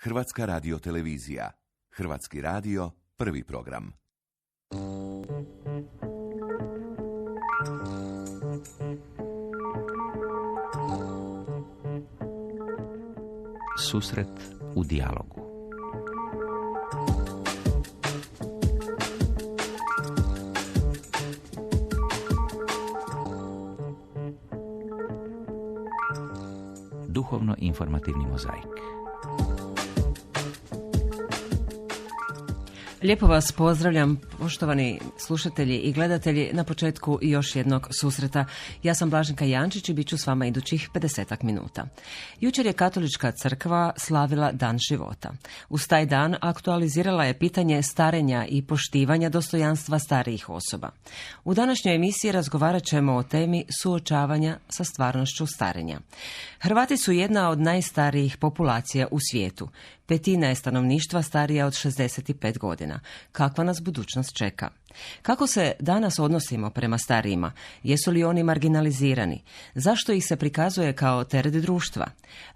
Hrvatska radiotelevizija. Hrvatski radio, prvi program. Susret u dijalogu. Duhovno-informativni mozaik. Lijepo vas pozdravljam, poštovani slušatelji i gledatelji, na početku još jednog susreta. Ja sam Blaženka Jančić i bit ću s vama idućih 50 minuta. Jučer je Katolička crkva slavila Dan života. Uz taj dan aktualizirala je pitanje starenja i poštivanja dostojanstva starijih osoba. U današnjoj emisiji razgovarat ćemo o temi suočavanja sa stvarnošću starenja. Hrvati su jedna od najstarijih populacija u svijetu. 1/5 je stanovništva starija od 65 godina. Kakva nas budućnost čeka? Kako se danas odnosimo prema starijima? Jesu li oni marginalizirani? Zašto ih se prikazuje kao teret društva?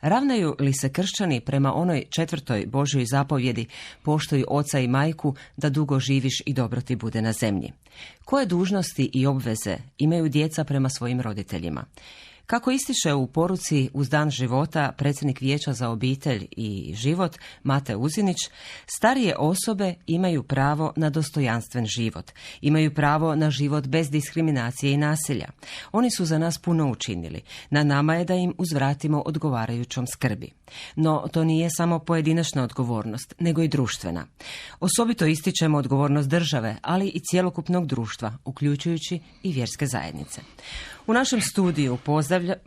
Ravnaju li se kršćani prema onoj 4. Božjoj zapovjedi poštuj oca i majku da dugo živiš i dobro ti bude na zemlji? Koje dužnosti i obveze imaju djeca prema svojim roditeljima? Kako ističe u poruci uz Dan života predsjednik Vijeća za obitelj i život Mate Uzinić, starije osobe imaju pravo na dostojanstven život, imaju pravo na život bez diskriminacije i nasilja. Oni su za nas puno učinili. Na nama je da im uzvratimo odgovarajućom skrbi. No, to nije samo pojedinačna odgovornost, nego i društvena. Osobito ističemo odgovornost države, ali i cjelokupnog društva, uključujući i vjerske zajednice. U našem studiju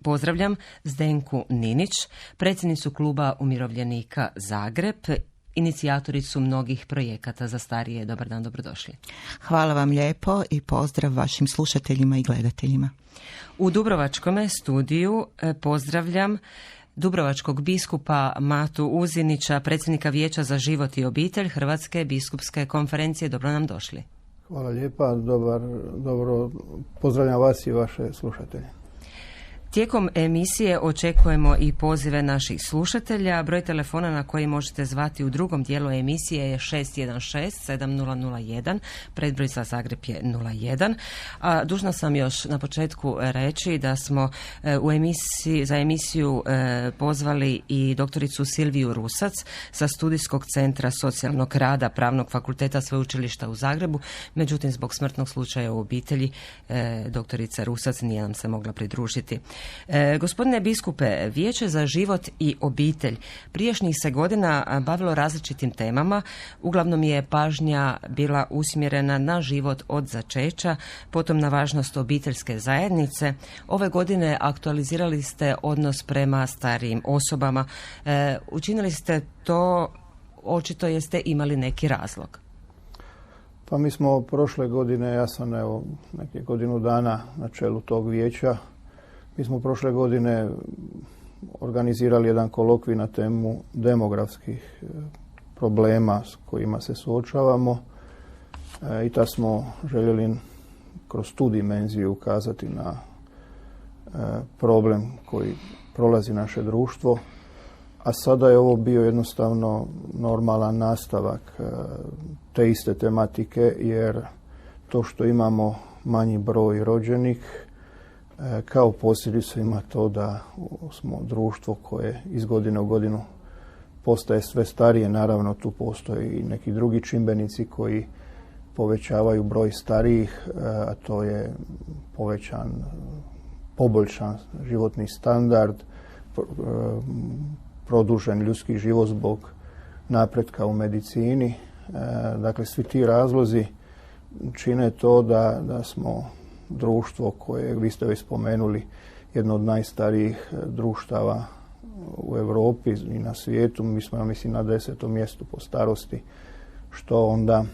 pozdravljam Zdenku Ninić, predsjednicu Kluba umirovljenika Zagreb, inicijatoricu mnogih projekata za starije. Dobar dan, dobrodošli. Hvala vam lijepo i pozdrav vašim slušateljima i gledateljima. U dubrovačkome studiju pozdravljam dubrovačkog biskupa Matu Uzinića, predsjednika Vijeća za život i obitelj Hrvatske biskupske konferencije. Dobro nam došli. Hvala lijepa, dobro, pozdravljam vas i vaše slušatelje. Tijekom emisije očekujemo i pozive naših slušatelja. Broj telefona na koji možete zvati u drugom dijelu emisije je 616-7001, predbroj za Zagreb je 01. A dužna sam još na početku reći da smo za emisiju pozvali i doktoricu Silviju Rusac sa Studijskog centra socijalnog rada Pravnog fakulteta Sveučilišta u Zagrebu. Međutim, zbog smrtnog slučaja u obitelji doktorica Rusac nije nam se mogla pridružiti. Gospodine biskupe, Vijeće za život i obitelj prijašnjih se godina bavilo različitim temama. Uglavnom je pažnja bila usmjerena na život od začeća, potom na važnost obiteljske zajednice. Ove godine aktualizirali ste odnos prema starijim osobama. Učinili ste to, očito jeste imali neki razlog. Pa mi smo prošle godine, ja sam neke godinu dana na čelu tog vijeća, mi smo prošle godine organizirali jedan kolokvij na temu demografskih problema s kojima se suočavamo i tad smo željeli kroz tu dimenziju ukazati na problem koji prolazi naše društvo, a sada je ovo bio jednostavno normalan nastavak te iste tematike, jer to što imamo manji broj rođenih kao posljedicu ima to da smo društvo koje iz godine u godinu postaje sve starije. Naravno, tu postoje i neki drugi čimbenici koji povećavaju broj starijih, a to je poboljšan životni standard, produžen ljudski život zbog napretka u medicini. Dakle, svi ti razlozi čine to da smo društvo koje, vi ste već spomenuli, jedno od najstarijih društava u Europi i na svijetu. Mi smo, ja mislim, na 10. mjestu po starosti, što onda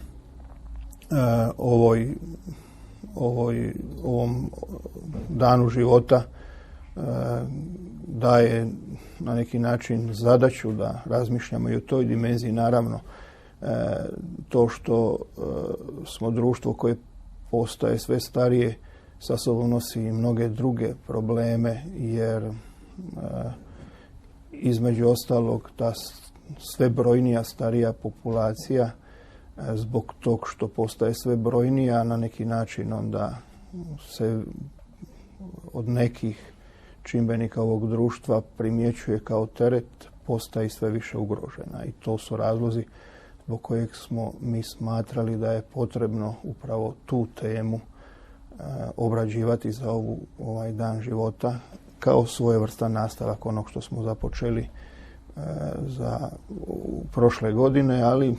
ovom danu života daje na neki način zadaću da razmišljamo i o toj dimenziji. Naravno, to što smo društvo koje postaje sve starije sa sobom nosi i mnoge druge probleme, jer između ostalog ta sve brojnija starija populacija zbog tog što postaje sve brojnija, na neki način onda se od nekih čimbenika ovog društva primjećuje kao teret, postaje sve više ugrožena. I to su razlozi zbog kojeg smo mi smatrali da je potrebno upravo tu temu obrađivati za ovaj dan života kao svojevrstan nastavak onog što smo započeli prošle godine, ali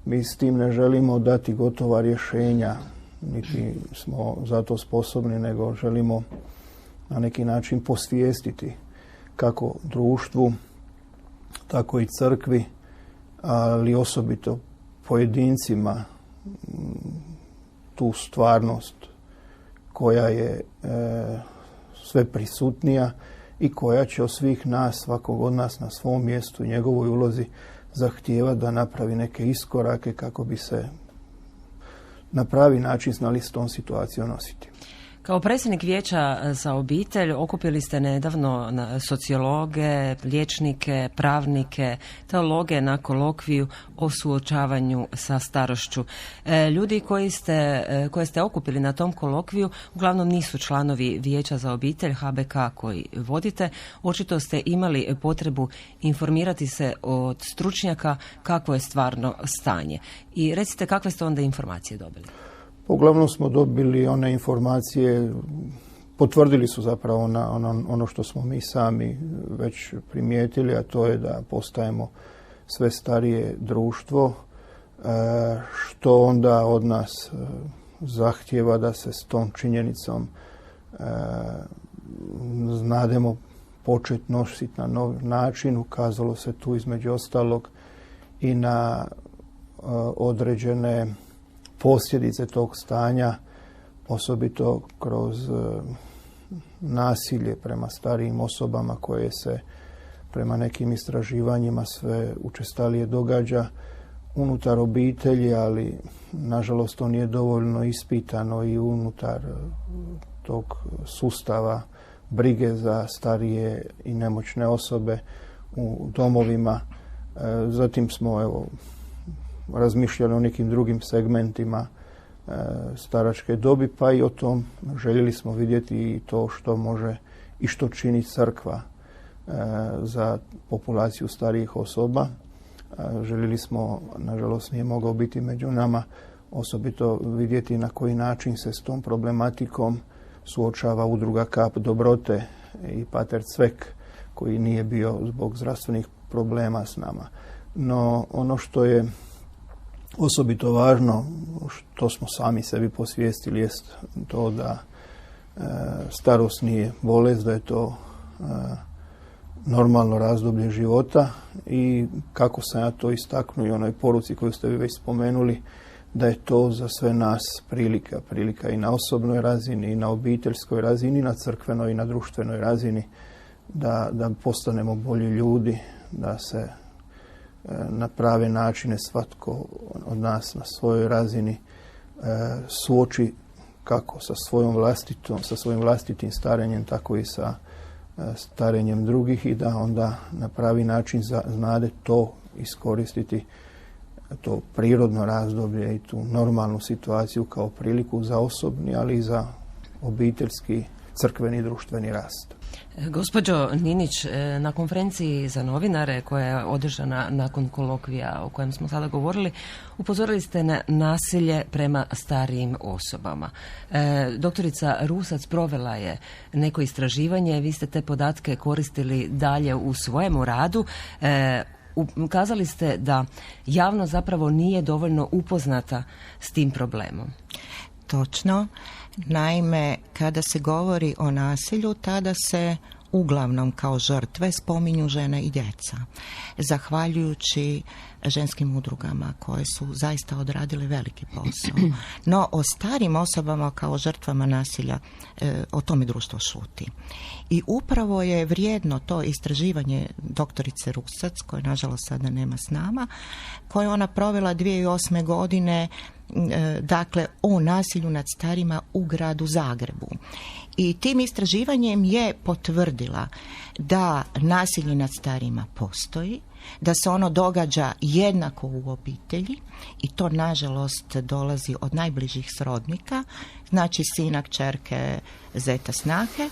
mi s tim ne želimo dati gotova rješenja, niti smo za to sposobni, nego želimo na neki način posvijestiti kako društvu, tako i crkvi, ali osobito pojedincima tu stvarnost koja je sve prisutnija i koja će od svih nas, svakog od nas na svom mjestu i njegovoj ulozi zahtijeva da napravi neke iskorake kako bi se na pravi način znali s tom situacijom nositi. Kao predsjednik Vijeća za obitelj okupili ste nedavno sociologe, liječnike, pravnike, teologe na kolokviju o suočavanju sa starošću. Ljudi koje ste okupili na tom kolokviju uglavnom nisu članovi Vijeća za obitelj HBK koji vodite. Očito ste imali potrebu informirati se od stručnjaka kakvo je stvarno stanje. I recite kakve ste onda informacije dobili? Uglavnom smo dobili one informacije, potvrdili su zapravo ono što smo mi sami već primijetili, a to je da postajemo sve starije društvo, što onda od nas zahtijeva da se s tom činjenicom znademo početi nositi na nov način. Ukazalo se tu između ostalog i na određene posljedice tog stanja, osobito kroz nasilje prema starijim osobama koje se prema nekim istraživanjima sve učestalije događa unutar obitelji, ali nažalost to nije dovoljno ispitano i unutar tog sustava brige za starije i nemoćne osobe u domovima. Zatim smo razmišljali o nekim drugim segmentima staračke dobi, pa i o tom željeli smo vidjeti i to što može i što čini crkva za populaciju starijih osoba. Željeli smo, nažalost nije mogao biti među nama, osobito vidjeti na koji način se s tom problematikom suočava udruga Kap dobrote i Pater Cvek, koji nije bio zbog zdravstvenih problema s nama. No ono što je osobito važno, što smo sami sebi posvijestili, jest to da starost nije bolest, da je to normalno razdoblje života i kako sam ja to istaknuo i onoj poruci koju ste vi već spomenuli, da je to za sve nas prilika i na osobnoj razini, i na obiteljskoj razini, i na crkvenoj i na društvenoj razini, da postanemo bolji ljudi, da se na prave načine svatko od nas na svojoj razini suoči kako sa svojim vlastitim starenjem, tako i sa starenjem drugih i da onda na pravi način znade to iskoristiti, to prirodno razdoblje i tu normalnu situaciju kao priliku za osobni, ali i za obiteljski, crkveni i društveni rast. Gospođo Ninić, na konferenciji za novinare koja je održana nakon kolokvija o kojem smo sada govorili, upozorili ste na nasilje prema starijim osobama. Doktorica Rusac provela je neko istraživanje, vi ste te podatke koristili dalje u svojemu radu. Ukazali ste da javnost zapravo nije dovoljno upoznata s tim problemom. Točno. Naime, kada se govori o nasilju, tada se uglavnom kao žrtve spominju žene i djeca. Zahvaljujući ženskim udrugama koje su zaista odradile veliki posao. No o starim osobama kao žrtvama nasilja o tome društvo šuti. I upravo je vrijedno to istraživanje doktorice Rusac, koje nažalost sada nema s nama, koje ona provela 2008. godine, dakle o nasilju nad starima u gradu Zagrebu. I tim istraživanjem je potvrdila da nasilje nad starima postoji, da se ono događa jednako u obitelji i to nažalost dolazi od najbližih srodnika, znači sina, kćerke, zeta, snahe.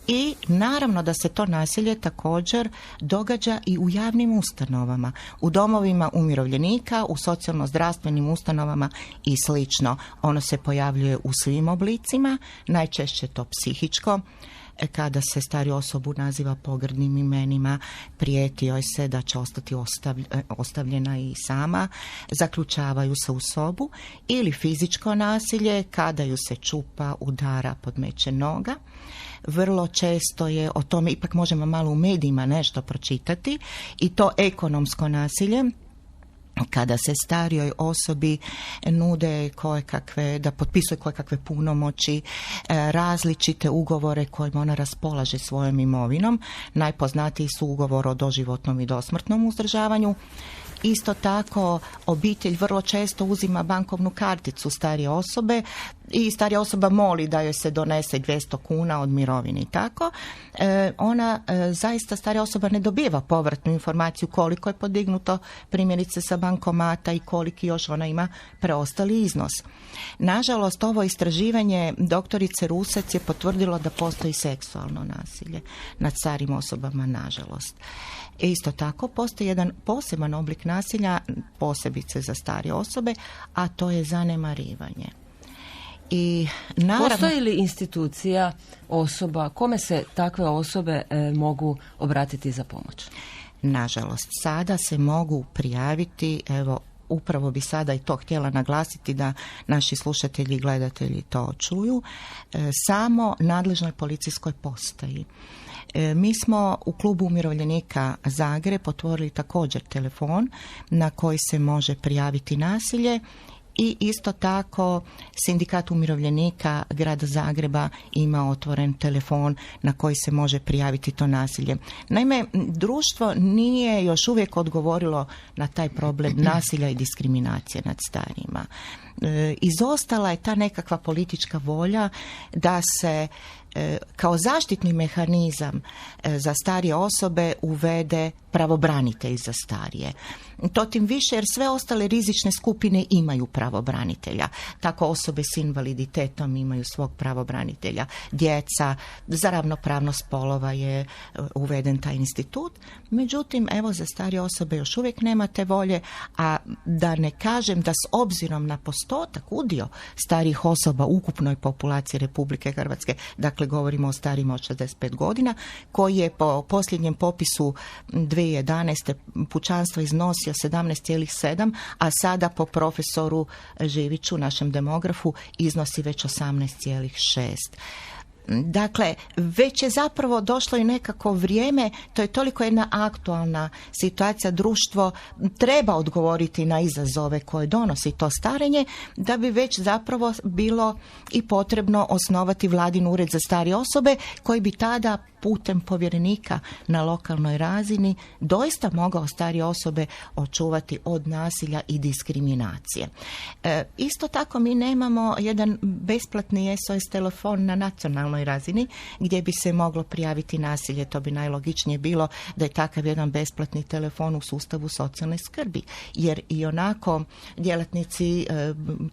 I naravno da se to nasilje također događa i u javnim ustanovama, u domovima umirovljenika, u socijalno-zdravstvenim ustanovama i slično. Ono se pojavljuje u svim oblicima, najčešće to psihičko, kada se stariju osobu naziva pogrdnim imenima, prijeti joj se da će ostati ostavljena i sama, zaključavaju se u sobu, ili fizičko nasilje, kada ju se čupa, udara, podmeće noga. Vrlo često je, o tome ipak možemo malo u medijima nešto pročitati, i to ekonomsko nasilje, kada se starijoj osobi nude kojekakve, da potpisuje kojekakve punomoći, različite ugovore kojima ona raspolaže svojom imovinom. Najpoznatiji su ugovor o doživotnom i dosmrtnom uzdržavanju. Isto tako, obitelj vrlo često uzima bankovnu karticu starije osobe i starija osoba moli da joj se donese 200 kuna od mirovine i tako. Zaista starija osoba ne dobiva povratnu informaciju koliko je podignuto primjerice sa bankomata i koliki još ona ima preostali iznos. Nažalost, ovo istraživanje doktorice Rusac je potvrdilo da postoji seksualno nasilje nad starijim osobama, nažalost. Isto tako, postoji jedan poseban oblik nasilja, posebice za starije osobe, a to je zanemarivanje. I naravno, postoji li institucija, osoba, kome se takve osobe mogu obratiti za pomoć? Nažalost, sada se mogu prijaviti, evo, upravo bi sada i to htjela naglasiti da naši slušatelji i gledatelji to čuju, samo nadležnoj policijskoj postaji. Mi smo u klubu umirovljenika Zagreb otvorili također telefon na koji se može prijaviti nasilje, i isto tako Sindikat umirovljenika Grada Zagreba ima otvoren telefon na koji se može prijaviti to nasilje. Naime, društvo nije još uvijek odgovorilo na taj problem nasilja i diskriminacije nad starijima. Izostala je ta nekakva politička volja da se kao zaštitni mehanizam za starije osobe uvede pravobranitelj za starije. To tim više jer sve ostale rizične skupine imaju pravobranitelja. Tako osobe s invaliditetom imaju svog pravobranitelja. Djeca, za ravnopravnost spolova je uveden taj institut. Međutim, evo, za starije osobe još uvijek nema te volje, a da ne kažem da s obzirom na postotak, udio starijih osoba u ukupnoj populaciji Republike Hrvatske, dakle govorimo o starijima od 65 godina, koji je po posljednjem popisu 2011. pučanstva iznosio 17,7, a sada po profesoru Živiću, našem demografu, iznosi već 18,6. Dakle, već je zapravo došlo i nekako vrijeme, to je toliko jedna aktualna situacija, društvo treba odgovoriti na izazove koje donosi to starenje, da bi već zapravo bilo i potrebno osnovati Vladin ured za starije osobe, koji bi tada putem povjerenika na lokalnoj razini doista mogao starije osobe očuvati od nasilja i diskriminacije. Isto tako mi nemamo jedan besplatni SOS telefon na nacionalnoj razini gdje bi se moglo prijaviti nasilje. To bi najlogičnije bilo da je takav jedan besplatni telefon u sustavu socijalne skrbi, jer i onako djelatnici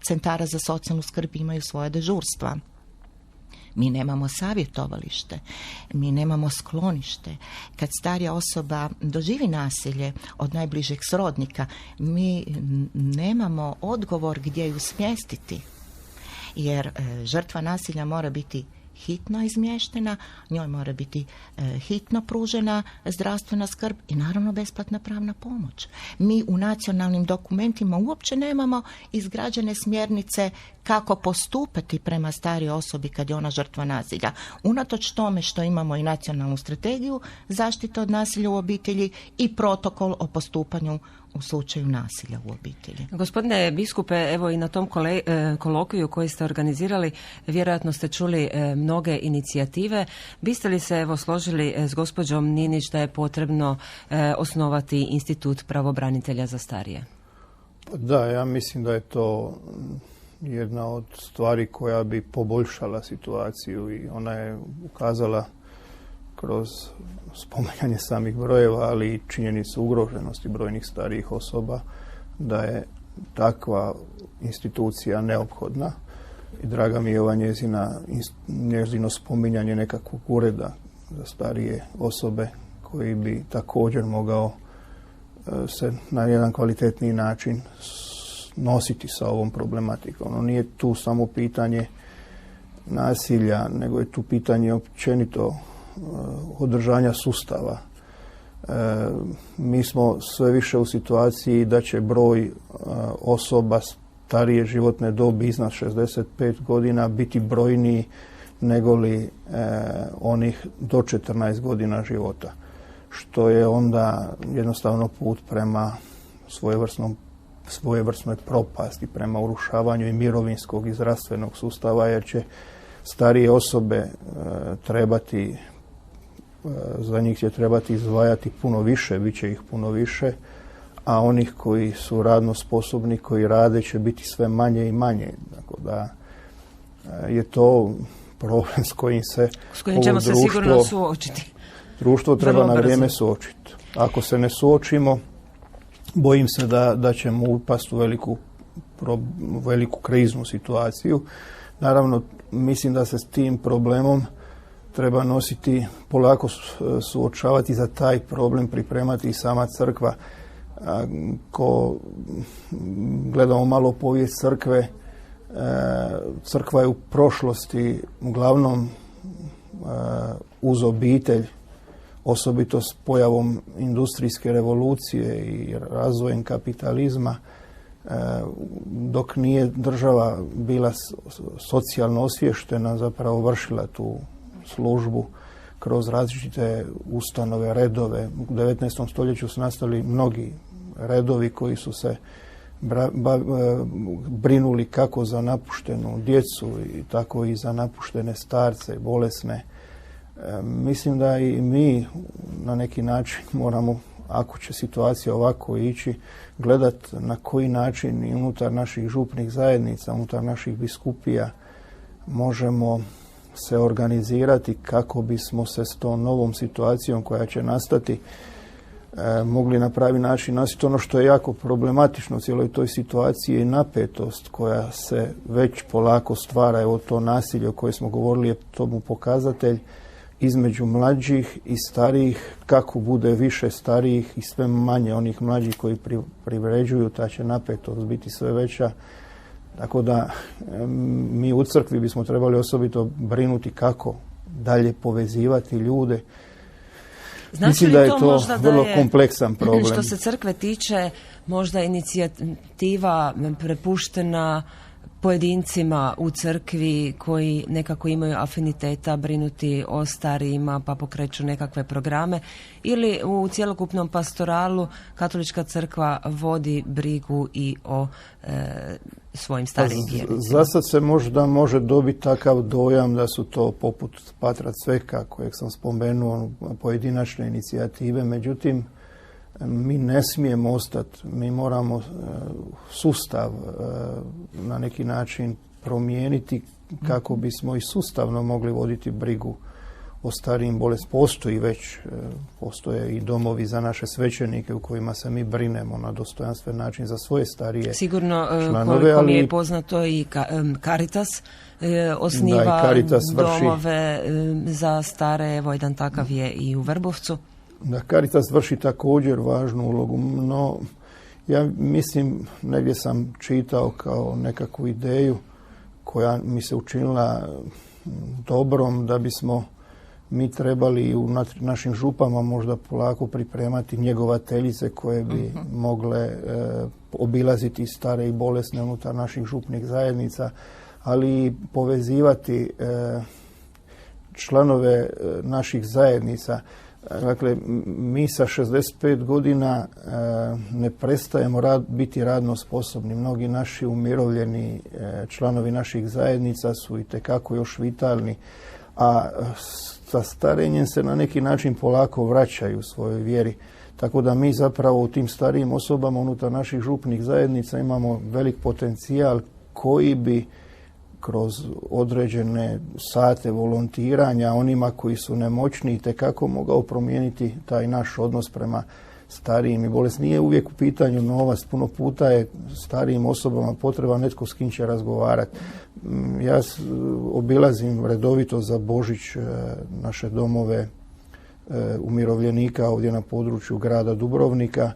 centara za socijalnu skrb imaju svoje dežurstva. Mi nemamo savjetovalište, mi nemamo sklonište. Kad starija osoba doživi nasilje od najbližeg srodnika, mi nemamo odgovor gdje ju smjestiti. Jer žrtva nasilja mora biti hitno izmještena, njoj mora biti hitno pružena zdravstvena skrb i naravno besplatna pravna pomoć. Mi u nacionalnim dokumentima uopće nemamo izgrađene smjernice kako postupati prema starijoj osobi kad je ona žrtva nasilja. Unatoč tome što imamo i nacionalnu strategiju zaštite od nasilja u obitelji i protokol o postupanju u slučaju nasilja u obitelji. Gospodine biskupe, evo i na tom kolokviju koji ste organizirali, vjerojatno ste čuli mnoge inicijative. Biste li se evo složili s gospođom Ninić da je potrebno osnovati institut pravobranitelja za starije? Da, ja mislim da je to jedna od stvari koja bi poboljšala situaciju i ona je ukazala kroz spominjanje samih brojeva, ali i činjenicu ugroženosti brojnih starijih osoba, da je takva institucija neophodna. I draga mi je ova njezino spominjanje nekakvog ureda za starije osobe koji bi također mogao se na jedan kvalitetniji način nositi sa ovom problematikom. Ono nije tu samo pitanje nasilja, nego je tu pitanje općenito održanja sustava. Mi smo sve više u situaciji da će broj osoba starije životne dobi iznad 65 godina biti brojniji nego li onih do 14 godina života. Što je onda jednostavno put prema svojevrsnoj propasti, prema urušavanju i mirovinskog i zdravstvenog sustava, jer će starije osobe za njih će trebati izdvajati puno više, bit će ih puno više, a onih koji su radno sposobni, koji rade, će biti sve manje i manje. Tako da je to problem s kojim ćemo se sigurno suočiti. Društvo treba na vrijeme suočiti. Ako se ne suočimo, bojim se da ćemo upasti u veliku kriznu situaciju. Naravno, mislim da se s tim problemom treba nositi, polako suočavati, za taj problem pripremati i sama crkva. Ko gledamo malo povijest crkve, crkva je u prošlosti uglavnom uz obitelj, osobito s pojavom industrijske revolucije i razvojem kapitalizma, dok nije država bila socijalno osviještena, zapravo vršila tu službu kroz različite ustanove, redove. U 19. stoljeću su nastali mnogi redovi koji su se brinuli kako za napuštenu djecu i tako i za napuštene starce, bolesne. Mislim da i mi na neki način moramo, ako će situacija ovako ići, gledati na koji način i unutar naših župnih zajednica, unutar naših biskupija možemo se organizirati kako bismo se s tom novom situacijom koja će nastati mogli na pravi način nositi. Ono što je jako problematično u cijeloj toj situaciji je napetost koja se već polako stvara. Evo, to nasilje o kojem smo govorili je tomu pokazatelj između mlađih i starijih. Kako bude više starijih i sve manje onih mlađih koji privređuju, ta će napetost biti sve veća. Tako da mi u crkvi bismo trebali osobito brinuti kako dalje povezivati ljude. Znači mislim da je to vrlo kompleksan problem. Što se crkve tiče, možda inicijativa prepuštena pojedincima u crkvi koji nekako imaju afiniteta brinuti o starijima pa pokreću nekakve programe, ili u cjelokupnom pastoralu katolička crkva vodi brigu i o svojim starijim vjernicima? Zasad se možda može dobiti takav dojam da su to poput Patra Cveka kojeg sam spomenuo, pojedinačne inicijative, međutim mi ne smijemo ostati, mi moramo sustav na neki način promijeniti kako bismo i sustavno mogli voditi brigu o starijim bolestima. Postoje i domovi za naše svećenike u kojima se mi brinemo na dostojanstven način za svoje starije sigurno, članove. Koliko mi je poznato i Caritas osniva Caritas domove za stare, evo jedan takav je i u Vrbovcu. Da, Caritas vrši također važnu ulogu, no ja mislim, negdje sam čitao kao nekakvu ideju koja mi se učinila dobrom, da bismo mi trebali u našim župama možda polako pripremati njegovateljice koje bi mogle obilaziti stare i bolesne unutar naših župnih zajednica, ali i povezivati članove naših zajednica. Dakle, mi sa 65 godina ne prestajemo biti radno sposobni. Mnogi naši umirovljeni članovi naših zajednica su itekako još vitalni, a sa starenjem se na neki način polako vraćaju svojoj vjeri. Tako da mi zapravo u tim starijim osobama unutar naših župnih zajednica imamo velik potencijal koji bi kroz određene sate volontiranja onima koji su nemoćni itekako mogao promijeniti taj naš odnos prema starijim i bolesnim. Nije uvijek u pitanju novac, puno puta je starijim osobama potreba netko s kim će razgovarati. Ja obilazim redovito za Božić naše domove umirovljenika ovdje na području grada Dubrovnika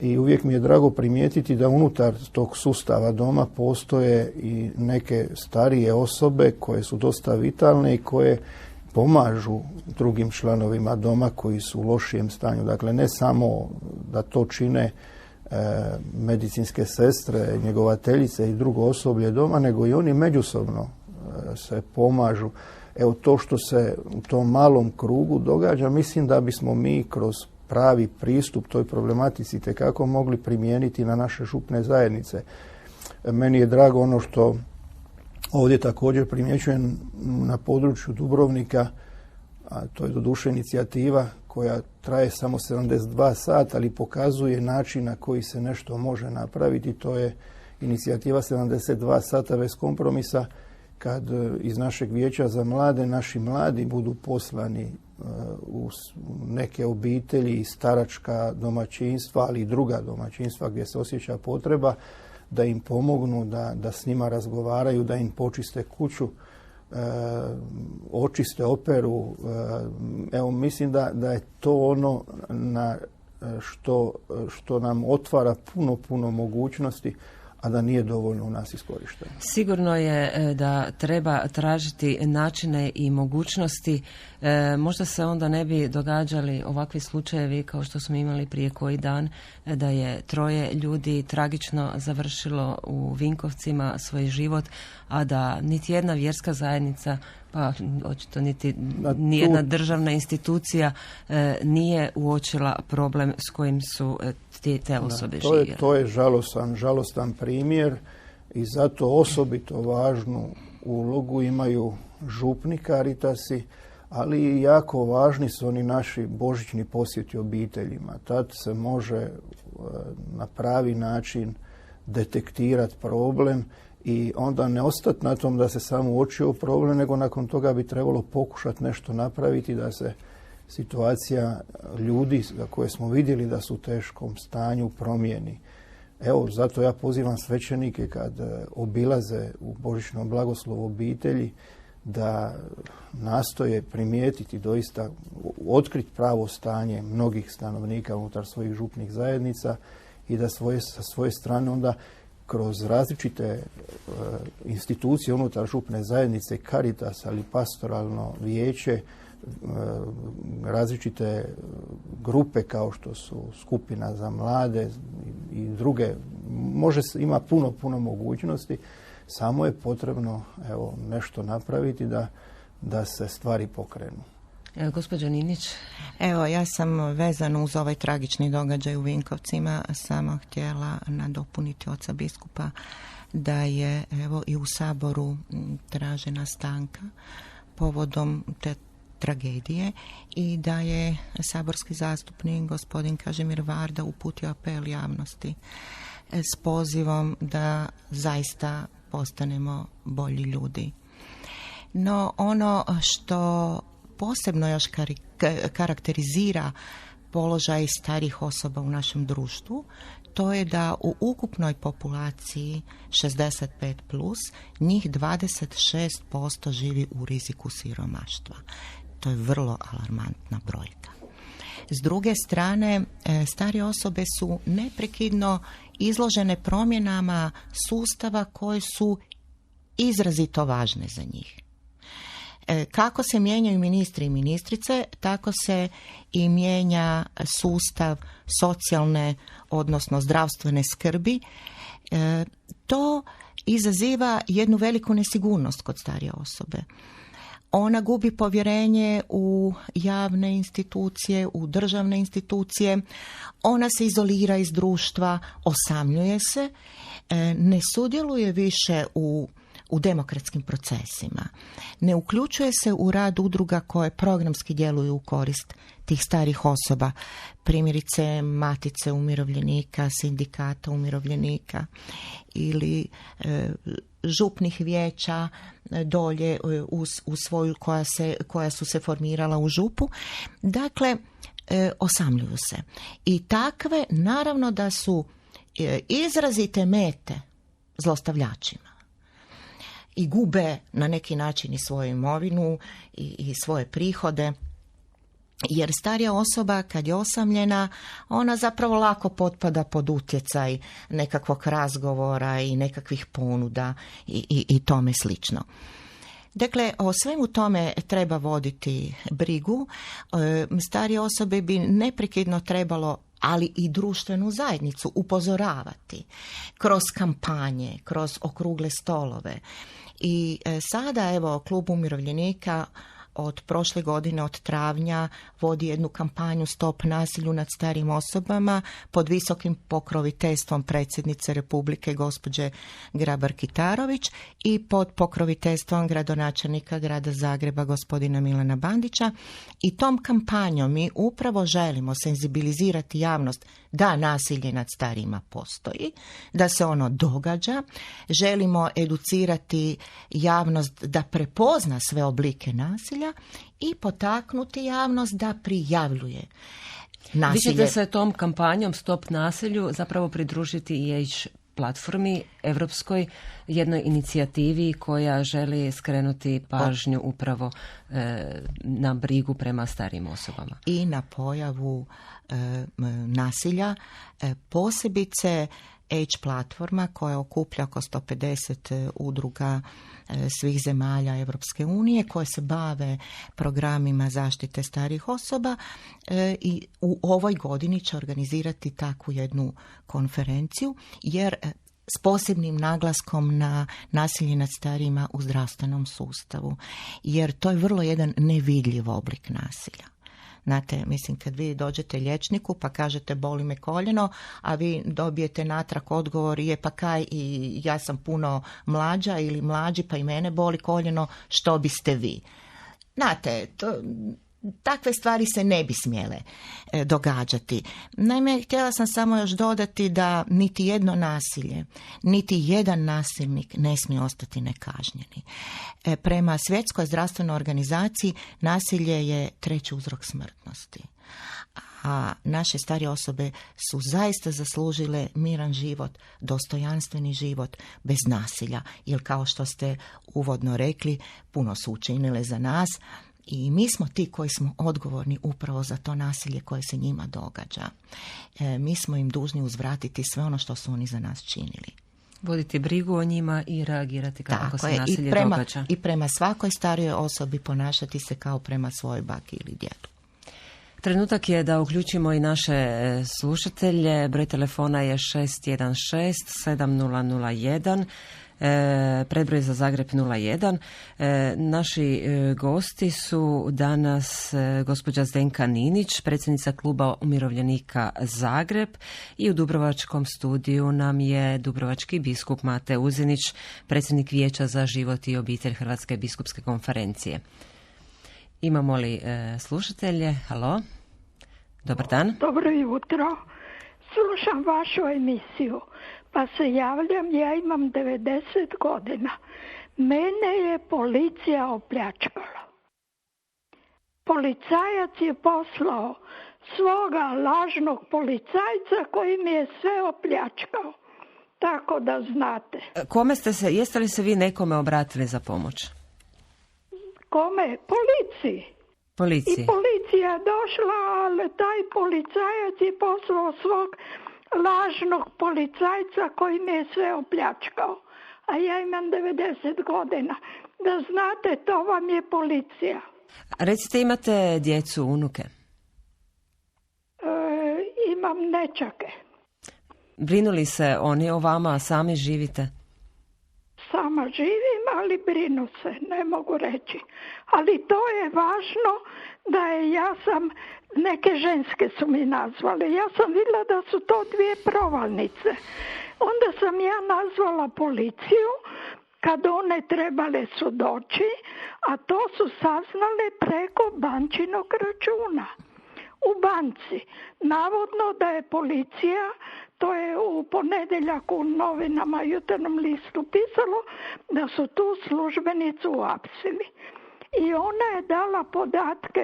i uvijek mi je drago primijetiti da unutar tog sustava doma postoje i neke starije osobe koje su dosta vitalne i koje pomažu drugim članovima doma koji su u lošijem stanju. Dakle, ne samo da to čine medicinske sestre, njegovateljice i drugo osoblje doma, nego i oni međusobno se pomažu. Evo, to što se u tom malom krugu događa, mislim da bismo mi kroz pravi pristup toj problematici itekako mogli primijeniti na naše župne zajednice. Meni je drago ono što ovdje također primjećujem na području Dubrovnika, a to je doduše inicijativa koja traje samo 72 sata, ali pokazuje način na koji se nešto može napraviti. To je inicijativa 72 sata bez kompromisa, kad iz našeg vijeća za mlade naši mladi budu poslani u neke obitelji, staračka domaćinstva, ali i druga domaćinstva gdje se osjeća potreba, da im pomognu, da s njima razgovaraju, da im počiste kuću, očiste, operu. Evo, mislim da je to ono na što nam otvara puno mogućnosti, a da nije dovoljno u nas iskorišteno. Sigurno je da treba tražiti načine i mogućnosti. Možda se onda ne bi događali ovakvi slučajevi kao što smo imali prije koji dan, da je 3 ljudi tragično završilo u Vinkovcima svoj život, a da niti jedna vjerska zajednica, pa očito nijedna državna institucija nije uočila problem s kojim su te osobe živjeli. To je žalostan primjer i zato osobito važnu ulogu imaju župni Caritasi, ali i jako važni su oni naši božićni posjeti obiteljima. Tad se može na pravi način detektirati problem i onda ne ostati na tom da se samo uočio problem, nego nakon toga bi trebalo pokušati nešto napraviti da se situacija ljudi za koje smo vidjeli da su u teškom stanju promijeni. Evo, zato ja pozivam svećenike kad obilaze u božićnom blagoslovu obitelji da nastoje primijetiti, doista otkriti pravo stanje mnogih stanovnika unutar svojih župnih zajednica i da sa svoje strane onda kroz različite institucije unutar župne zajednice, Caritas, ali pastoralno vijeće, različite grupe kao što su skupina za mlade i druge, ima puno mogućnosti, samo je potrebno nešto napraviti da se stvari pokrenu. Gospođa Ninić. Evo, ja sam vezano uz ovaj tragični događaj u Vinkovcima samo htjela nadopuniti oca biskupa da je i u Saboru tražena stanka povodom te tragedije i da je saborski zastupnik gospodin Kažimir Varda uputio apel javnosti s pozivom da zaista postanemo bolji ljudi. No, ono što posebno još karakterizira položaj starijih osoba u našem društvu, to je da u ukupnoj populaciji 65+, njih 26% živi u riziku siromaštva. To je vrlo alarmantna brojka. S druge strane, starije osobe su neprekidno izložene promjenama sustava koje su izrazito važne za njih. Kako se mijenjaju ministri i ministrice, tako se i mijenja sustav socijalne, odnosno zdravstvene skrbi. To izaziva jednu veliku nesigurnost kod starije osobe. Ona gubi povjerenje u javne institucije, u državne institucije, ona se izolira iz društva, osamljuje se, ne sudjeluje više u demokratskim procesima. Ne uključuje se u rad udruga koje programski djeluju u korist tih starih osoba, primjerice Matice umirovljenika, Sindikata umirovljenika ili župnih vijeća dolje u svoju koja su se formirala u župu. Dakle, osamljuju se. I takve naravno da su izrazite mete zlostavljačima. I gube na neki način i svoju imovinu i svoje prihode. Jer starija osoba kad je osamljena, ona zapravo lako potpada pod utjecaj nekakvog razgovora i nekakvih ponuda i tome slično. Dakle, o svemu tome treba voditi brigu. Starije osobe bi neprekidno trebalo, ali i društvenu zajednicu upozoravati kroz kampanje, kroz okrugle stolove. I sada, evo, Klub umirovljenika od prošle godine, od travnja, vodi jednu kampanju Stop nasilju nad starijim osobama pod visokim pokroviteljstvom predsjednice Republike gospođe Grabar-Kitarović i pod pokroviteljstvom gradonačelnika grada Zagreba gospodina Milana Bandića. I tom kampanjom mi upravo želimo senzibilizirati javnost da nasilje nad starijima postoji, da se ono događa. Želimo educirati javnost da prepozna sve oblike nasilja i potaknuti javnost da prijavljuje nasilje. Vi ćete se tom kampanjom Stop nasilju zapravo pridružiti i Age platformi evropskoj, jednoj inicijativi koja želi skrenuti pažnju upravo na brigu prema starijim osobama. I na pojavu nasilja, posebice Age platforma koja okuplja oko 150 udruga svih zemalja Europske unije koje se bave programima zaštite starijih osoba i u ovoj godini će organizirati takvu jednu konferenciju jer s posebnim naglaskom na nasilje nad starijima u zdravstvenom sustavu, jer to je vrlo jedan nevidljiv oblik nasilja. Znate, mislim, kad vi dođete liječniku pa kažete boli me koljeno, a vi dobijete natrag odgovor je pa kaj i ja sam puno mlađa ili mlađi pa i mene boli koljeno, što biste vi? Znate, takve stvari se ne bi smjele događati. Naime, htjela sam samo još dodati da niti jedno nasilje, niti jedan nasilnik ne smije ostati nekažnjeni. Prema Svjetskoj zdravstvenoj organizaciji nasilje je 3. uzrok smrtnosti. A naše starije osobe su zaista zaslužile miran život, dostojanstveni život bez nasilja. Jer kao što ste uvodno rekli, puno su učinile za nas. I mi smo ti koji smo odgovorni upravo za to nasilje koje se njima događa. Mi smo im dužni uzvratiti sve ono što su oni za nas činili. Voditi brigu o njima i reagirati kako se nasilje događa. I prema svakoj starijoj osobi ponašati se kao prema svojoj baki ili djedu. Trenutak je da uključimo i naše slušatelje. Broj telefona je 616 7001. Predbroj za Zagreb 01. Naši gosti su danas gospođa Zdenka Ninić, predsjednica Kluba umirovljenika Zagreb, i u Dubrovačkom studiju nam je dubrovački biskup Mate Uzinić, predsjednik Vijeća za život i obitelj Hrvatske biskupske konferencije. Imamo li slušatelje? Halo? Dobar dan. Dobro jutro. Slušam vašu emisiju. Pa se javljam, ja imam 90 godina. Mene je policija opljačkala. Policajac je poslao svoga lažnog policajca koji mi je sve opljačkao. Tako da znate. Kome jeste li se vi nekome obratili za pomoć? Kome? Policiji. Policiji. I policija je došla, ali taj policajac je poslao svog lažnog policajca koji mi je sve opljačkao. A ja imam 90 godina. Da znate, to vam je policija. Recite, imate djecu, unuke? Imam nečake. Brinuli se oni o vama, a sami živite? Sama živim, ali brinu se, ne mogu reći. Ali to je važno da ja sam, neke ženske su mi nazvale, ja sam vidjela da su to 2 provalnice. Onda sam ja nazvala policiju, kad one trebale su doći, a to su saznale preko bančinog računa. u banci. Navodno da je policija, to je u ponedjeljak u novinama Jutarnjem listu pisalo, da su tu službenicu uhapsili. I ona je dala podatke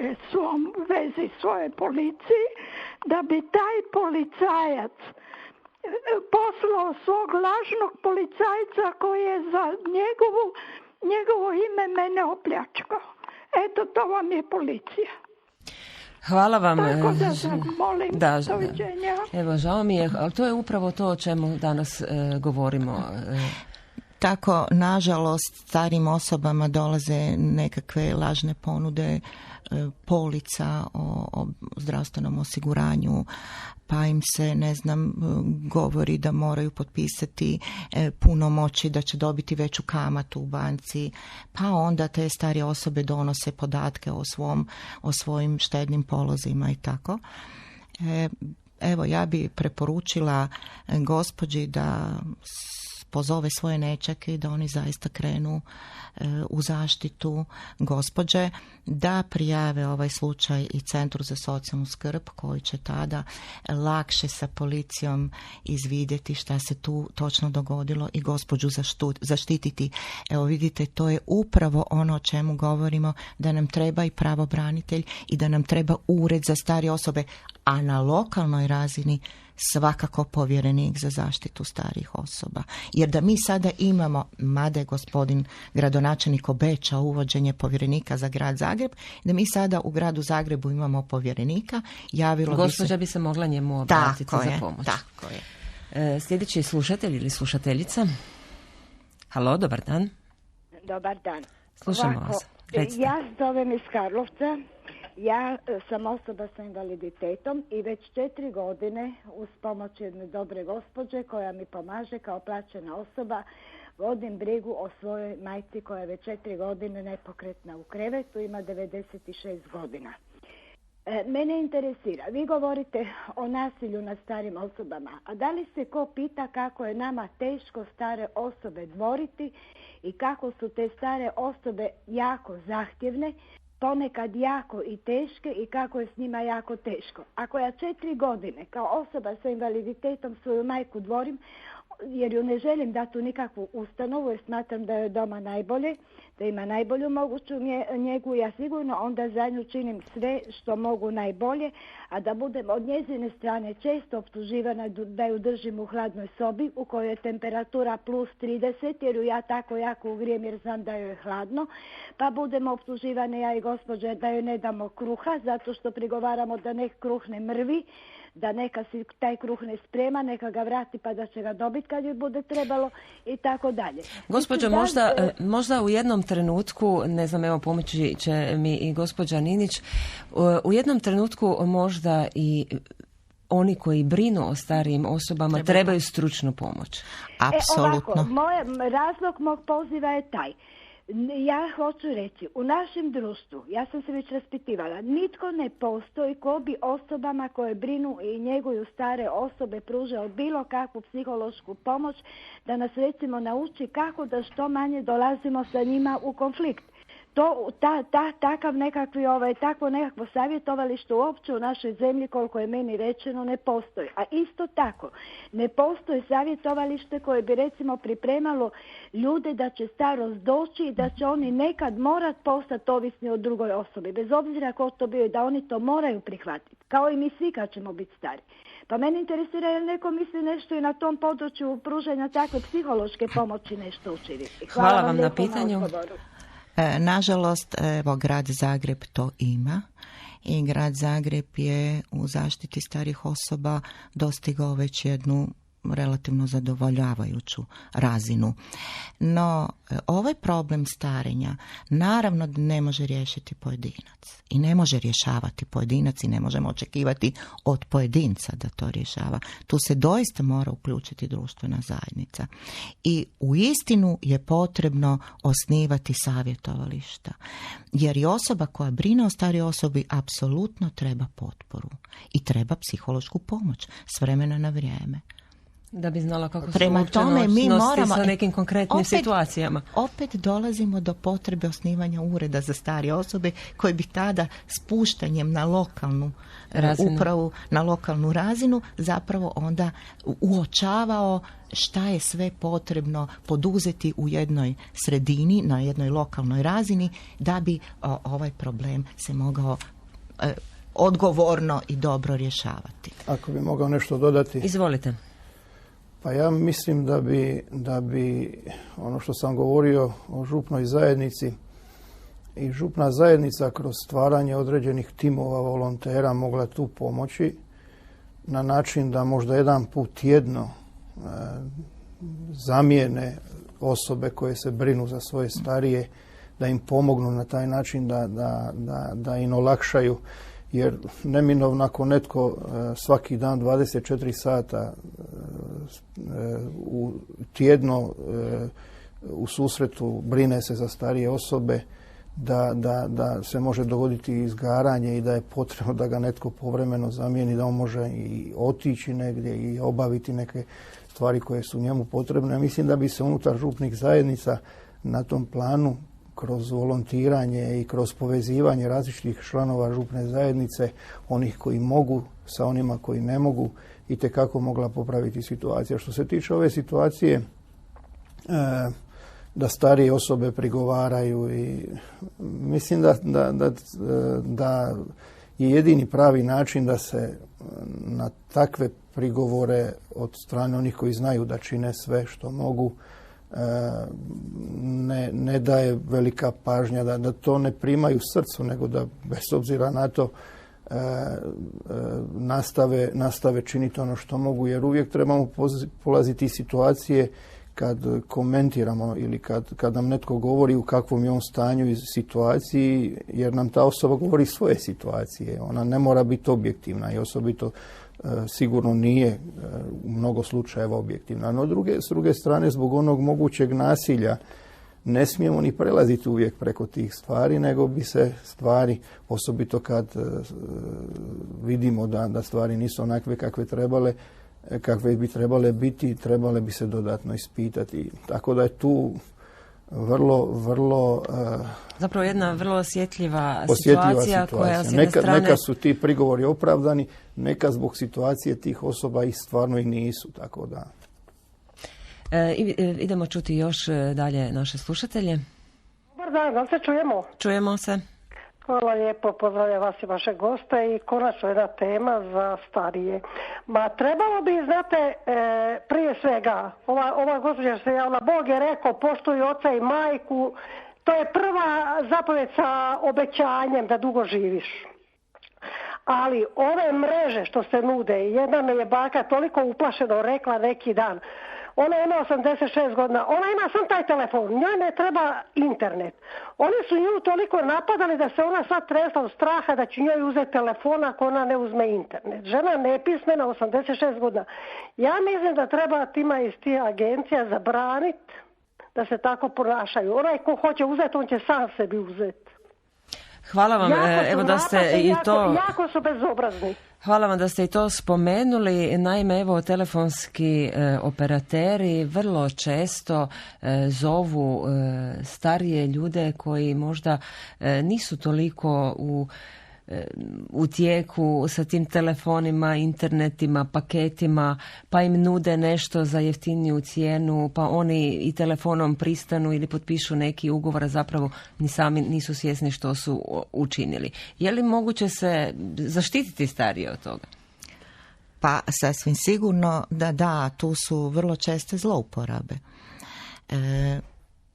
vezi svoje policiji da bi taj policajac poslao svog lažnog policajca koji je za njegovo ime mene opljačkao. Eto, to vam je policija. Hvala vam. Tako da molim, doviđenja. Evo, žao mi je, ali to je upravo to o čemu danas govorimo. Tako, nažalost, starim osobama dolaze nekakve lažne ponude polica o zdravstvenom osiguranju, pa im se, govori da moraju potpisati punomoći da će dobiti veću kamatu u banci, pa onda te starije osobe donose podatke o svojim štednim polozima i tako. Evo, ja bi preporučila gospođi da pozove svoje nećake i da oni zaista krenu u zaštitu gospođe, da prijave ovaj slučaj i Centru za socijalnu skrb koji će tada lakše sa policijom izvidjeti šta se tu točno dogodilo i gospođu zaštititi. Evo vidite, to je upravo ono o čemu govorimo, da nam treba i pravobranitelj i da nam treba ured za starije osobe, a na lokalnoj razini svakako povjerenik za zaštitu starijih osoba. Jer da mi sada imamo, mada je gospodin gradonačelnik obećao uvođenje povjerenika za grad Zagreb, da mi sada u gradu Zagrebu imamo povjerenika, gospođa bi se mogla njemu obratiti za pomoć. Tako je. Sljedeći slušatelj ili slušateljica. Halo, dobar dan. Dobar dan. Slušamo vas. Ja zovem iz Karlovca. Ja sam osoba sa invaliditetom i već 4 godine uz pomoć jedne dobre gospođe koja mi pomaže kao plaćena osoba vodim brigu o svojoj majci koja je već 4 godine nepokretna u krevetu, ima 96 godina. Mene interesira, vi govorite o nasilju nad starim osobama, a da li se ko pita kako je nama teško stare osobe dvoriti i kako su te stare osobe jako zahtjevne, ponekad jako i teške i kako je s njima jako teško. Ako ja 4 godine kao osoba sa invaliditetom svoju majku dvorim, jer ju ne želim dati u nikakvu ustanovu, jer smatram da je doma najbolje, da ima najbolju moguću njegu, ja sigurno onda za nju činim sve što mogu najbolje, a da budem od njezine strane često optuživana da ju držim u hladnoj sobi u kojoj je temperatura plus 30, jer ju ja tako jako ugrijem jer znam da joj je hladno, pa budemo optuživane ja i gospođe da joj ne damo kruha zato što prigovaramo da nek kruh ne mrvi, da neka si taj kruh ne sprema, neka ga vrati pa da će ga dobiti kad joj bude trebalo i tako dalje. Gospođo, možda u jednom trenutku, ne znam, evo pomoći će mi i gospođa Ninić, u jednom trenutku možda i oni koji brinu o starijim osobama trebaju stručnu pomoć. Apsolutno. Razlog mog poziva je taj. Ja hoću reći, u našem društvu, ja sam se već raspitivala, nitko ne postoji ko bi osobama koje brinu i njeguju stare osobe pružao bilo kakvu psihološku pomoć, da nas recimo nauči kako da što manje dolazimo sa njima u konflikt. Takvo nekakvo savjetovalište uopće u našoj zemlji, koliko je meni rečeno, ne postoji. A isto tako, ne postoji savjetovalište koje bi recimo pripremalo ljude da će starost doći i da će oni nekad morat postati ovisni o drugoj osobi. Bez obzira ko to bio i da oni to moraju prihvatiti. Kao i mi svi kad ćemo biti stari. Pa mene interesira je li neko misli nešto i na tom području pružanja takve psihološke pomoći nešto učiniti. Hvala vam na pitanju. Nažalost, evo, grad Zagreb to ima i grad Zagreb je u zaštiti starih osoba dostigao već jednu relativno zadovoljavajuću razinu. No, ovaj problem starenja naravno ne može riješiti pojedinac i ne može rješavati pojedinac i ne možemo očekivati od pojedinca da to rješava. Tu se doista mora uključiti društvena zajednica i uistinu je potrebno osnivati savjetovališta, jer i osoba koja brine o starijoj osobi apsolutno treba potporu i treba psihološku pomoć s vremena na vrijeme. Da bi znala kako se Prema tome mi moramo sa nekim konkretnim situacijama. Opet dolazimo do potrebe osnivanja ureda za starije osobe koji bi tada spuštanjem na lokalnu upravu, na lokalnu razinu zapravo onda uočavao šta je sve potrebno poduzeti u jednoj sredini, na jednoj lokalnoj razini da bi ovaj problem se mogao odgovorno i dobro rješavati. Ako bi mogao nešto dodati. Izvolite. Pa ja mislim da bi ono što sam govorio o župnoj zajednici i župna zajednica kroz stvaranje određenih timova volontera mogla tu pomoći na način da možda jedan put tjedno zamijene osobe koje se brinu za svoje starije, da im pomognu na taj način da im olakšaju. Jer neminovno ako netko svaki dan 24 sata tjedno u susretu brine se za starije osobe, da se može dogoditi izgaranje i da je potrebno da ga netko povremeno zamijeni, da on može i otići negdje i obaviti neke stvari koje su njemu potrebne. Mislim da bi se unutar župnih zajednica na tom planu kroz volontiranje i kroz povezivanje različitih članova župne zajednice, onih koji mogu sa onima koji ne mogu, itekako mogla popraviti situacija. Što se tiče ove situacije da starije osobe prigovaraju i mislim da je jedini pravi način da se na takve prigovore od strane onih koji znaju da čine sve što mogu ne daje velika pažnja, da to ne primaju srcu, nego da bez obzira na to nastave činiti ono što mogu, jer uvijek trebamo polaziti iz situacije kad komentiramo ili kad nam netko govori u kakvom je on stanju i situaciji, jer nam ta osoba govori svoje situacije. Ona ne mora biti objektivna i osobito sigurno nije u mnogo slučajeva objektivna. No s druge strane, zbog onog mogućeg nasilja ne smijemo ni prelaziti uvijek preko tih stvari, nego bi se stvari, osobito kad vidimo da stvari nisu onakve kakve bi trebale biti, trebale bi se dodatno ispitati. Tako da je tu vrlo zapravo jedna vrlo osjetljiva situacija koja s jedne strane... Neka su ti prigovori opravdani, neka zbog situacije tih osoba i stvarno i nisu, tako da... Idemo čuti još dalje naše slušatelje. Dobar dan, da li se čujemo? Čujemo se. Hvala lijepo, pozdravljam vas i vaše goste i konačno jedna tema za starije. Ma trebalo bi, znate, prije svega, ova gospođa se javila, Bog je rekao poštuj oca i majku, to je prva zapovjed sa obećanjem da dugo živiš. Ali ove mreže što se nude, jedna me je baka toliko uplašeno rekla neki dan, ona ima 86 godina, ona ima sam taj telefon, njoj ne treba internet. Oni su nju toliko napadali da se ona sad tresla od straha da će njoj uzeti telefon ako ona ne uzme internet. Žena nepismena, 86 godina. Ja mislim da treba tima iz tih agencija zabraniti da se tako ponašaju. Onaj ko hoće uzeti, on će sam sebi uzeti. Hvala vam, evo da ste i to... Jako su bezobrazni. Hvala vam da ste i to spomenuli. Naime, evo, telefonski operateri vrlo često zovu starije ljude koji možda nisu toliko u tijeku sa tim telefonima, internetima, paketima, pa im nude nešto za jeftiniju cijenu, pa oni i telefonom pristanu ili potpišu neki ugovor, a zapravo ni sami nisu svjesni što su učinili. Je li moguće se zaštititi starije od toga? Pa sasvim sigurno da, tu su vrlo česte zlouporabe.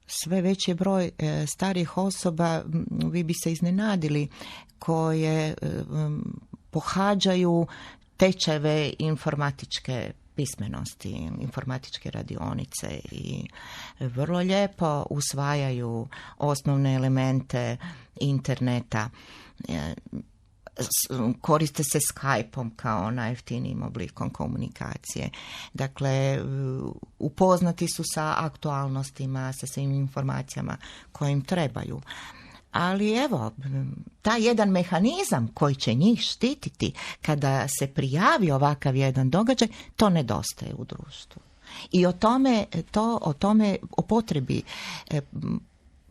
Sve veći je broj starijih osoba, vi bi se iznenadili, koje pohađaju tečajeve informatičke pismenosti, informatičke radionice i vrlo lijepo usvajaju osnovne elemente interneta. Koriste se Skype-om kao najjeftinijim oblikom komunikacije. Dakle, upoznati su sa aktualnostima, sa svim informacijama koje im trebaju. Ali evo, taj jedan mehanizam koji će njih štititi kada se prijavi ovakav jedan događaj, to nedostaje u društvu. I o potrebi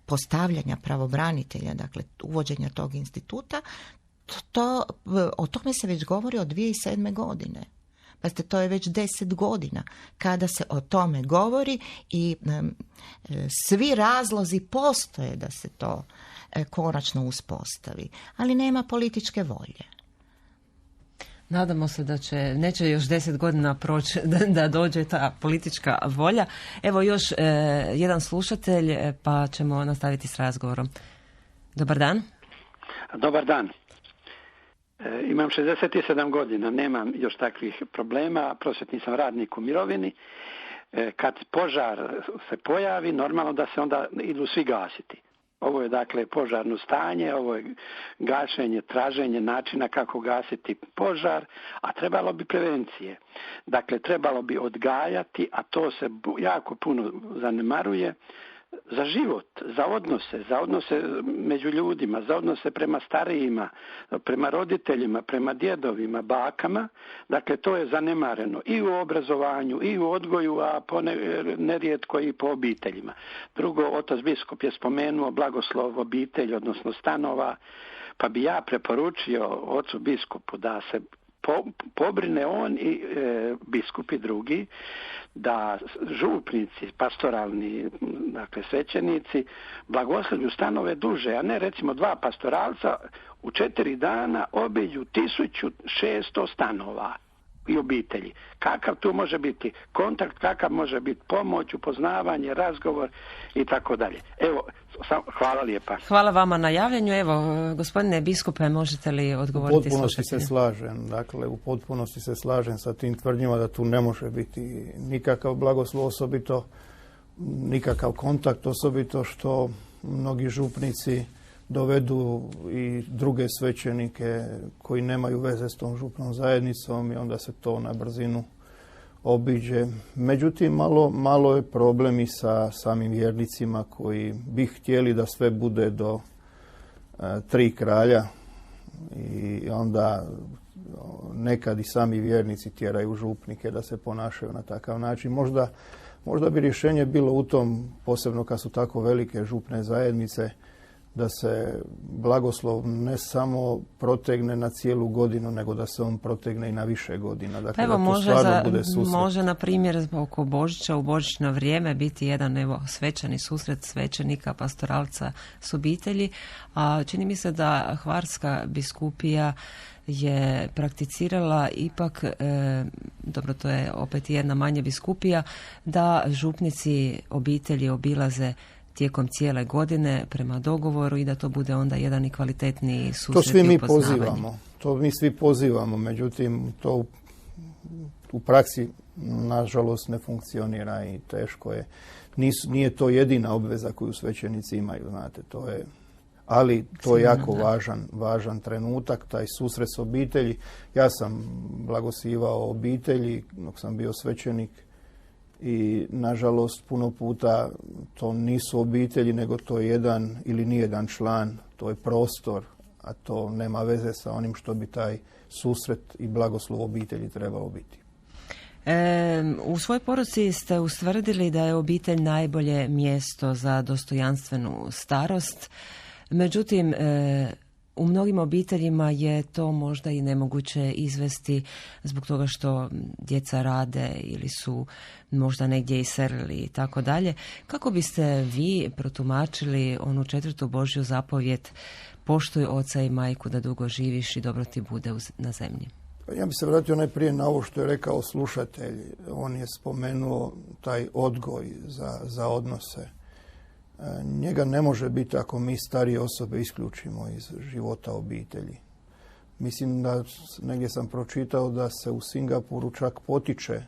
postavljanja pravobranitelja, dakle uvođenja tog instituta, o tome se već govori od 2007. godine. Pazite, to je već 10 godina kada se o tome govori i svi razlozi postoje da se to konačno uspostavi, ali nema političke volje. Nadamo se da neće još 10 godina proći da dođe ta politička volja. Evo još jedan slušatelj, pa ćemo nastaviti s razgovorom. Dobar dan. Dobar dan. Imam 67 godina, nemam još takvih problema, prosvjetni sam radnik u mirovini. Kad požar se pojavi, normalno da se onda idu svi gasiti. Ovo je dakle požarno stanje, ovo je gašenje, traženje načina kako gasiti požar, a trebalo bi prevencije. Dakle, trebalo bi odgajati, a to se jako puno zanemaruje, za život, za odnose među ljudima, za odnose prema starijima, prema roditeljima, prema djedovima, bakama. Dakle, to je zanemareno i u obrazovanju, i u odgoju, a nerijetko i po obiteljima. Drugo, otac biskup je spomenuo blagoslov obitelji, odnosno stanova, pa bi ja preporučio ocu biskupu da se pobrine on i biskupi drugi, da župnici, pastoralni, dakle svećenici, blagoslovlju stanove duže, a ne recimo 2 pastoralca u 4 dana obiđu 1600 stanova i obitelji. Kakav tu može biti kontakt, kakav može biti pomoć, upoznavanje, razgovor i tako dalje. Evo, hvala lijepa. Hvala vama na javljanju. Evo, gospodine biskupe, možete li odgovoriti? U potpunosti se slažem. Dakle, u potpunosti se slažem sa tim tvrdnjima da tu ne može biti nikakav blagoslov, osobito nikakav kontakt, osobito što mnogi župnici dovedu i druge svećenike koji nemaju veze s tom župnom zajednicom i onda se to na brzinu obiđe. Međutim, malo je problem i sa samim vjernicima koji bi htjeli da sve bude do 3 kralja i onda nekad i sami vjernici tjeraju župnike da se ponašaju na takav način. Možda bi rješenje bilo u tom, posebno kad su tako velike župne zajednice, da se blagoslov ne samo protegne na cijelu godinu, nego da se on protegne i na više godina. Dakle, evo, da može na primjer oko Božića u božićno vrijeme biti jedan svečani susret svećenika, pastoralca s obitelji, a čini mi se da Hvarska biskupija je prakticirala ipak, dobro, to je opet jedna manja biskupija, da župnici obitelji obilaze tijekom cijele godine prema dogovoru i da to bude onda jedan i kvalitetniji susret. To svi mi pozivamo. To mi svi pozivamo, međutim to u praksi nažalost ne funkcionira i teško je. Nije to jedina obveza koju svećenici imaju, znate, ali to je jako važan trenutak, taj susret s obitelji. Ja sam blagosivao obitelji dok sam bio svećenik i nažalost puno puta to nisu obitelji, nego to je jedan ili nijedan član, to je prostor, a to nema veze sa onim što bi taj susret i blagoslov obitelji trebalo biti. U svojoj poruci ste ustvrdili da je obitelj najbolje mjesto za dostojanstvenu starost. Međutim, u mnogim obiteljima je to možda i nemoguće izvesti zbog toga što djeca rade ili su možda negdje iselili i tako dalje. Kako biste vi protumačili onu 4. Božju zapovijed: poštuj oca i majku da dugo živiš i dobro ti bude na zemlji? Ja bih se vratio najprije na ovo što je rekao slušatelj. On je spomenuo taj odgoj za odnose. Njega ne može biti ako mi starije osobe isključimo iz života obitelji. Mislim da negdje sam pročitao da se u Singapuru čak potiče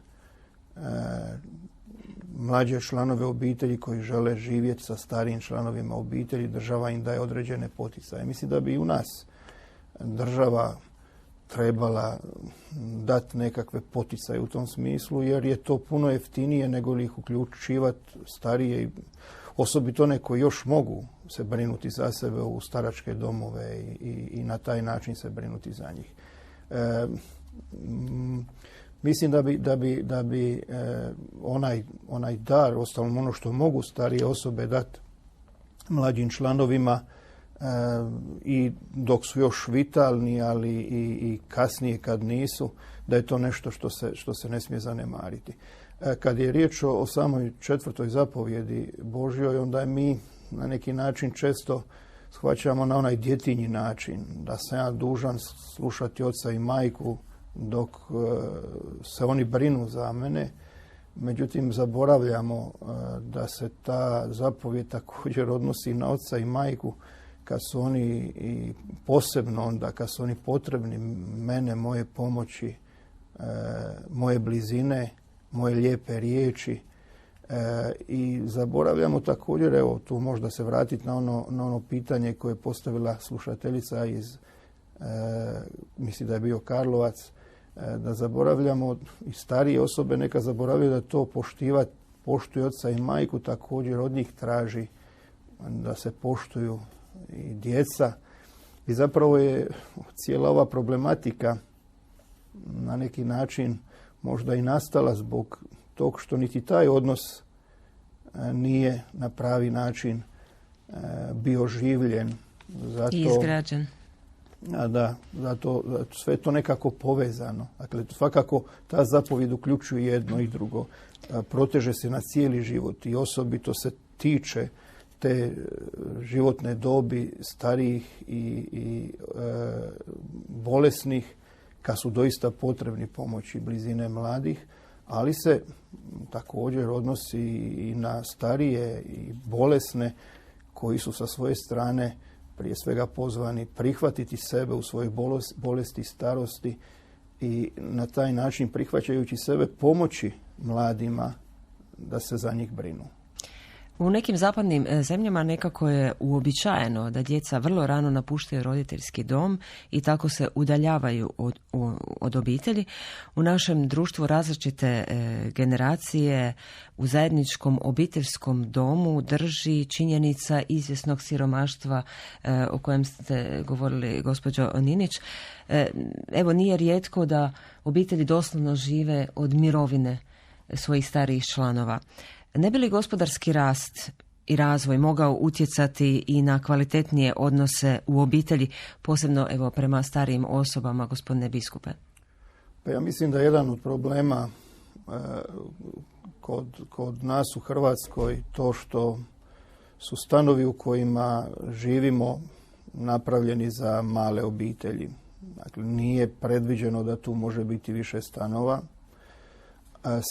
mlađe članove obitelji koji žele živjeti sa starijim članovima obitelji, država im daje određene poticaje. Mislim da bi i u nas država trebala dati nekakve poticaje u tom smislu, jer je to puno jeftinije nego li ih uključivati starije i osobito one koji još mogu se brinuti za sebe u staračke domove i na taj način se brinuti za njih. Mislim da bi onaj dar, ostalo ono što mogu starije osobe dati mlađim članovima i dok su još vitalni, ali i kasnije kad nisu, da je to nešto što se ne smije zanemariti. Kad je riječ o samoj 4. zapovjedi Božjoj, onda mi na neki način često shvaćamo na onaj djetinji način, da sam ja dužan slušati oca i majku dok se oni brinu za mene. Međutim, zaboravljamo da se ta zapovjed također odnosi na oca i majku kad su oni, i posebno onda kad su oni potrebni mene, moje pomoći, moje blizine, moje lijepe riječi. I zaboravljamo također, evo tu možda se vratiti na ono pitanje koje je postavila slušateljica iz, mislim da je bio Karlovac, da zaboravljamo, i starije osobe neka zaboravljaju da to poštuju oca i majku, također od njih traži da se poštuju i djeca. I zapravo je cijela ova problematika na neki način možda i nastala zbog tog što niti taj odnos nije na pravi način bio življen. Zato, i izgrađen. Da, zato sve to nekako povezano. Dakle, svakako ta zapovjed uključuje jedno i drugo. Proteže se na cijeli život i osobito se tiče te životne dobi starijih i bolesnih, kad su doista potrebni pomoći blizine mladih, ali se također odnosi i na starije i bolesne koji su sa svoje strane prije svega pozvani prihvatiti sebe u svojoj bolesti i starosti i na taj način, prihvaćajući sebe, pomoći mladima da se za njih brinu. U nekim zapadnim zemljama nekako je uobičajeno da djeca vrlo rano napuštaju roditeljski dom i tako se udaljavaju od obitelji. U našem društvu različite generacije u zajedničkom obiteljskom domu drži činjenica izvjesnog siromaštva o kojem ste govorili, gospođo Ninić. Evo, nije rijetko da obitelji doslovno žive od mirovine svojih starijih članova. Ne bi li gospodarski rast i razvoj mogao utjecati i na kvalitetnije odnose u obitelji, posebno evo prema starijim osobama, gospodine biskupe? Pa ja mislim da je jedan od problema kod nas u Hrvatskoj to što su stanovi u kojima živimo napravljeni za male obitelji. Dakle, nije predviđeno da tu može biti više stanova.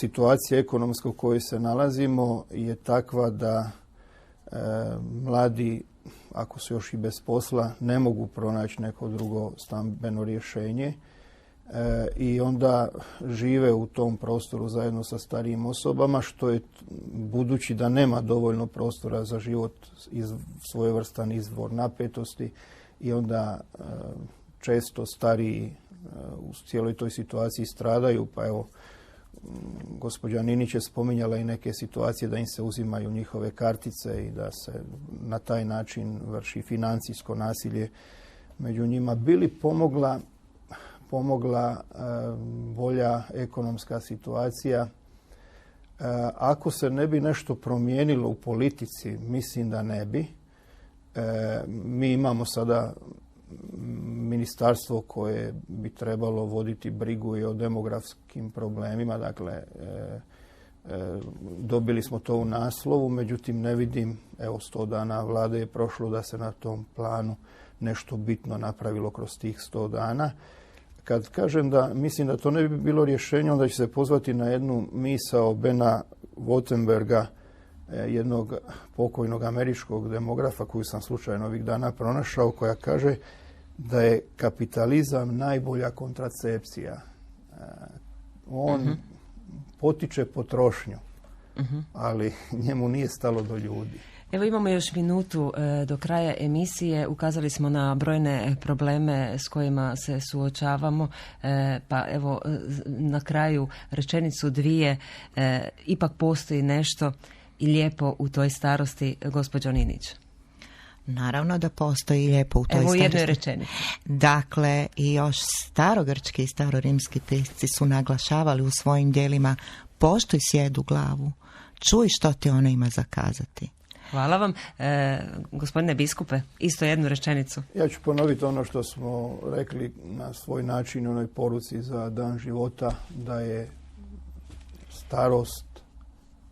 Situacija ekonomska u kojoj se nalazimo je takva da mladi, ako su još i bez posla, ne mogu pronaći neko drugo stambeno rješenje i onda žive u tom prostoru zajedno sa starijim osobama, što je, budući da nema dovoljno prostora za život, svojevrstan izvor napetosti i onda često stariji u cijeloj toj situaciji stradaju, pa evo, gospođa Ninić je spominjala i neke situacije da im se uzimaju njihove kartice i da se na taj način vrši financijsko nasilje među njima. Bi li pomogla bolja ekonomska situacija? Ako se ne bi nešto promijenilo u politici, mislim da ne bi. Mi imamo sada ministarstvo koje bi trebalo voditi brigu i o demografskim problemima. Dakle, dobili smo to u naslovu, međutim ne vidim, evo 100 dana vlade je prošlo da se na tom planu nešto bitno napravilo kroz tih 100 dana. Kad kažem da mislim da to ne bi bilo rješenje, onda će se pozvati na jednu misao Bena Wottenberga, jednog pokojnog američkog demografa koju sam slučajno ovih dana pronašao, koja kaže da je kapitalizam najbolja kontracepcija. On potiče potrošnju, ali njemu nije stalo do ljudi. Evo, imamo još minutu do kraja emisije. Ukazali smo na brojne probleme s kojima se suočavamo, pa evo na kraju rečenicu dvije, ipak postoji nešto i lijepo u toj starosti, gospođo Ninić. Naravno da postoji lijepo u toj Evo u jednoj starosti. rečenici. Dakle, i još starogrčki i starorimski pisci su naglašavali u svojim djelima: poštuj sjedu glavu, čuj što ti ona ima zakazati. Hvala vam. Gospodine biskupe, isto jednu rečenicu. Ja ću ponoviti ono što smo rekli na svoj način u onoj poruci za dan života, da je starost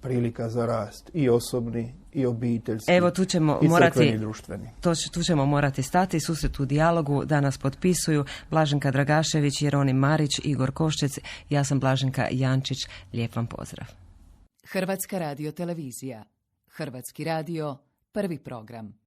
prilika za rast, i osobni i obiteljski. Evo, tu ćemo i morati, crkveni i društveni. tu ćemo morati stati. Susret u dijalogu danas potpisuju Blaženka Dragašević, Jeronim Marić, Igor Koštec. Ja sam Blaženka Jančić. Lijep vam pozdrav. Hrvatska radiotelevizija. Hrvatski radio, prvi program.